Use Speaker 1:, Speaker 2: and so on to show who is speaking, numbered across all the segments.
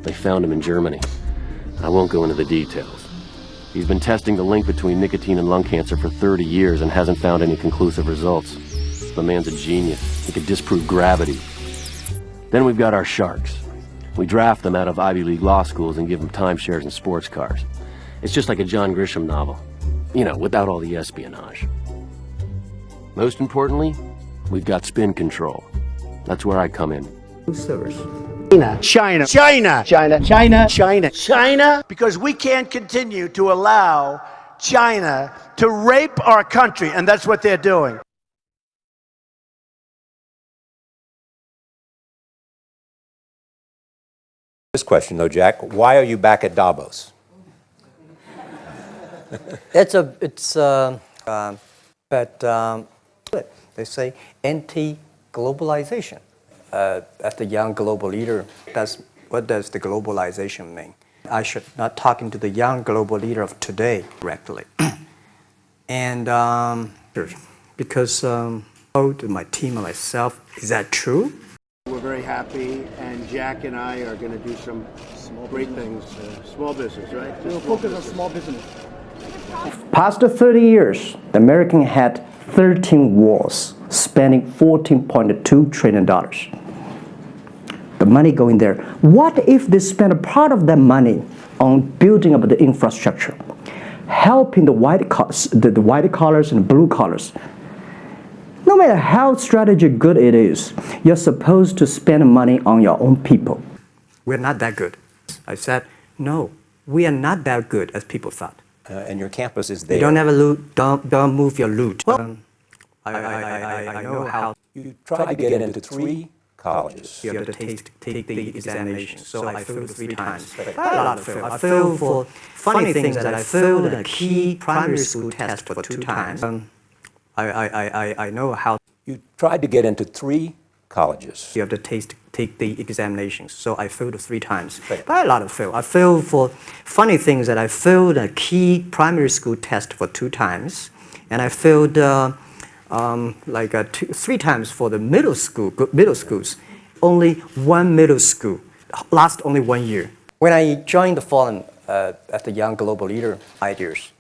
Speaker 1: They found him in Germany. I won't go into the details. He's been testing the link between nicotine and lung cancer for 30 years and hasn't found any conclusive results. The man's a genius. He could disprove gravity. Then we've got our sharks. We draft them out of Ivy League law schools and give them timeshares and sports cars. It's just like a John Grisham novel. You know, without all the espionage. Most importantly, we've got spin control. That's where I come in.
Speaker 2: China. Because we can't continue to allow China to rape our country, and that's what they're doing.
Speaker 3: This question, though, Jack, why are you back at Davos?
Speaker 4: They say anti-globalization. As the young global leader, what does the globalization mean? I should not talking to the young global leader of today directly. And because my team and myself, is that true?
Speaker 2: We're very happy, and Jack and I are going to do some great things. Small business, right?
Speaker 5: We'll focus on small business.
Speaker 6: Past 30 years, the American had 13 wars, spending $14.2 trillion. The money going there. What if they spend a part of that money on building up the infrastructure, helping the white collars and blue collars? No matter how strategy good it is, you're supposed to spend money on your own people.
Speaker 4: We're not that good. I said, no, we are not that good as people thought.
Speaker 3: And your campus is there.
Speaker 4: You don't have a loot, don't move your loot. I know how.
Speaker 3: You tried to get into 3 colleges.
Speaker 4: You have to take the examination. So I failed 3 times. A lot of fail. I failed for funny things that I failed a key primary school test for 2 times. I know how.
Speaker 3: You tried to get into 3 colleges.
Speaker 4: You have to take the examinations. So I failed 3 times. But a lot of fail. I failed for funny things that I failed a key primary school test for 2 times. And I failed 3 times for the middle schools. Only 1 middle school. Last only 1 year. When I joined the forum as the young global leader ideas,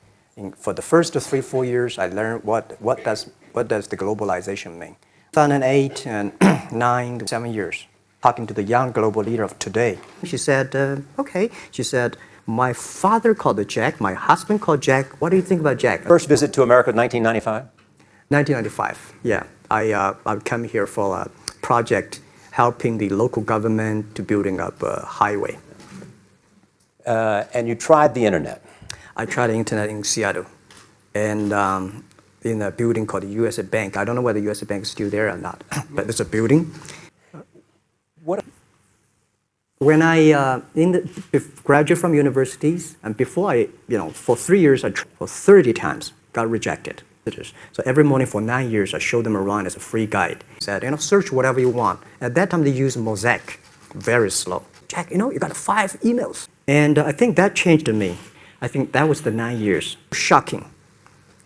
Speaker 4: for the first 3-4 years, I learned what does the globalization mean. 2008 and 9 to 7 years, talking to the young global leader of today. She said, okay. She said, my father called Jack, my husband called Jack. What do you think about Jack?
Speaker 3: First visit to America, 1995?
Speaker 4: 1995, yeah. I came here for a project helping the local government to building up a highway.
Speaker 3: And you tried the internet?
Speaker 4: I tried the internet in Seattle, and in a building called the USA Bank. I don't know whether the USA Bank is still there or not, but it's a building. When I graduated from universities, and before for 3 years, for 30 times, got rejected. So every morning for 9 years, I showed them around as a free guide. Said, search whatever you want. At that time, they used Mosaic, very slow. Jack, you got 5 emails. And I think that changed me. I think that was the 9 years. Shocking.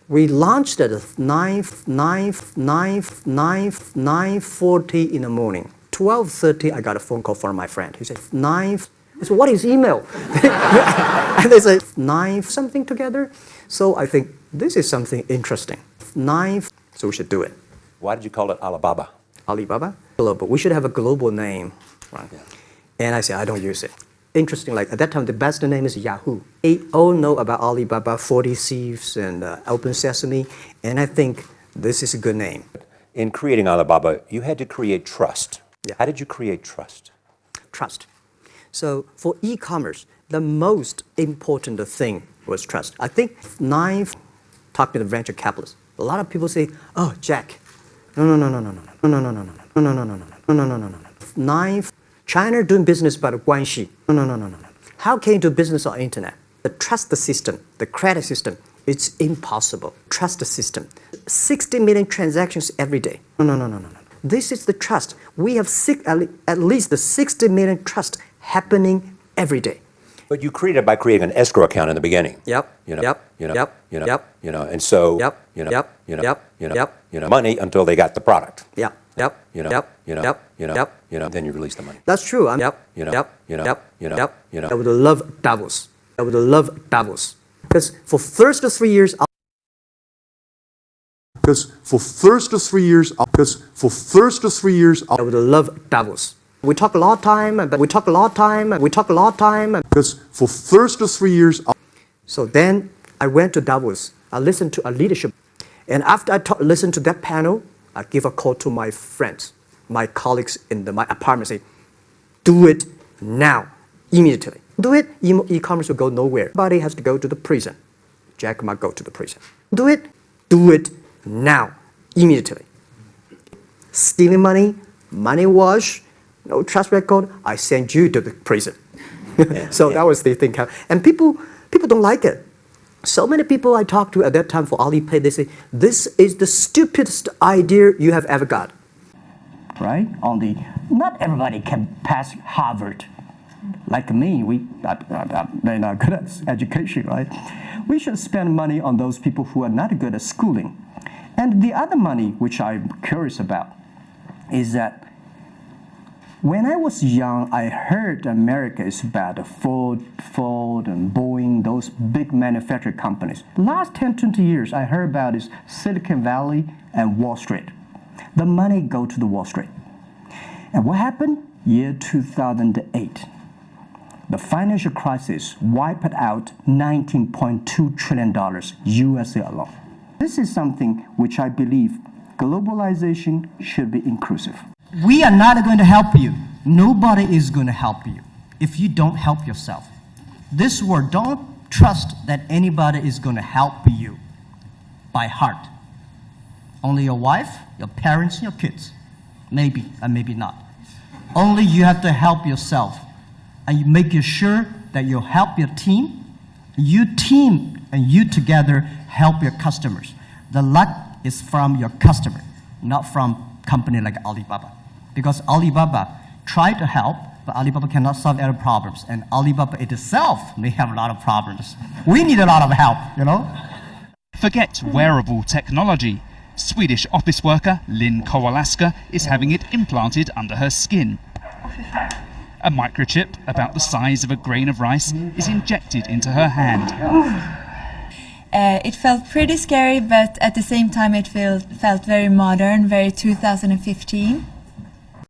Speaker 4: We launched at 9:40 in the morning. 12:30, I got a phone call from my friend. He said, 9. I said, what is email? And they said, 9 something together. So I think this is something interesting. 9, so we should do it.
Speaker 3: Why did you call it Alibaba?
Speaker 4: Alibaba? Global. We should have a global name. Right? Yeah. And I said, I don't use it. Interesting, like at that time, the best name is Yahoo. They all know about Alibaba, 40 Thieves, and Open Sesame, and I think this is a good name.
Speaker 3: In creating Alibaba, you had to create trust.
Speaker 4: Yeah.
Speaker 3: How did you create trust?
Speaker 4: Trust. So for e-commerce, the most important thing was trust. I think 9, talking to the venture capitalists, a lot of people say, oh, Jack, no. 9, China doing business by the Guanxi. No. How can you do business on internet? The trust system, the credit system, it's impossible. Trust system. 60 million transactions every day. No. This is the trust. We have at least the 60 million trust happening every day.
Speaker 3: But you created it by creating an escrow account in the beginning.
Speaker 4: Yep.
Speaker 3: You know,
Speaker 4: Yep.
Speaker 3: you know,
Speaker 4: Yep.
Speaker 3: you know,
Speaker 4: Yep.
Speaker 3: you know, and so,
Speaker 4: Yep.
Speaker 3: you know,
Speaker 4: Yep.
Speaker 3: you know,
Speaker 4: Yep.
Speaker 3: you know,
Speaker 4: Yep.
Speaker 3: you know, money until they got the product.
Speaker 4: Yep. Yep.
Speaker 3: You know,
Speaker 4: Yep.
Speaker 3: you know,
Speaker 4: Yep.
Speaker 3: you know,
Speaker 4: Yep.
Speaker 3: you know, then you release the money.
Speaker 4: That's true. Yep.
Speaker 3: You know,
Speaker 4: Yep.
Speaker 3: you know,
Speaker 4: Yep.
Speaker 3: you know,
Speaker 4: Yep.
Speaker 3: you know.
Speaker 4: I would love Davos. I would love Davos. Because for first 3 years,
Speaker 5: Because for first 3 years,
Speaker 4: I would love Davos. We talk a lot of time, but we talk a lot of time, we talk a lot of time.
Speaker 5: because for first 3 years,
Speaker 4: So then I went to Davos. I listened to a leadership. And after I listened to that panel, I give a call to my friends, my colleagues in my apartment, say, do it now, immediately. Do it, e-commerce will go nowhere. Everybody has to go to the prison. Jack Ma go to the prison. Do it now, immediately. Stealing money, money wash, no trust record, I send you to the prison. So that was the thing. And people don't like it. So many people I talked to at that time for Alipay, they say, this is the stupidest idea you have ever got.
Speaker 6: right? Not everybody can pass Harvard. Like me, they're not good at education, right? We should spend money on those people who are not good at schooling. And the other money, which I'm curious about, is that when I was young, I heard America is about Ford and Boeing, those big manufacturing companies. Last 10, 20 years, I heard about is Silicon Valley and Wall Street. The money go to the Wall Street. And what happened? Year 2008. The financial crisis wiped out $19.2 trillion USA alone. This is something which I believe globalization should be inclusive.
Speaker 7: We are not going to help you. Nobody is going to help you if you don't help yourself. This world, don't trust that anybody is going to help you by heart. Only your wife, your parents, your kids. Maybe, and maybe not. Only you have to help yourself. And you make sure that you help your team. You team and you together help your customers. The luck is from your customer, not from company like Alibaba. Because Alibaba tried to help, but Alibaba cannot solve every problems. And Alibaba itself may have a lot of problems. We need a lot of help, you know?
Speaker 8: Forget wearable technology. Swedish office worker Lynn Kowalaska is having it implanted under her skin. A microchip about the size of a grain of rice is injected into her hand.
Speaker 9: It felt pretty scary, but at the same time it felt very modern, very 2015.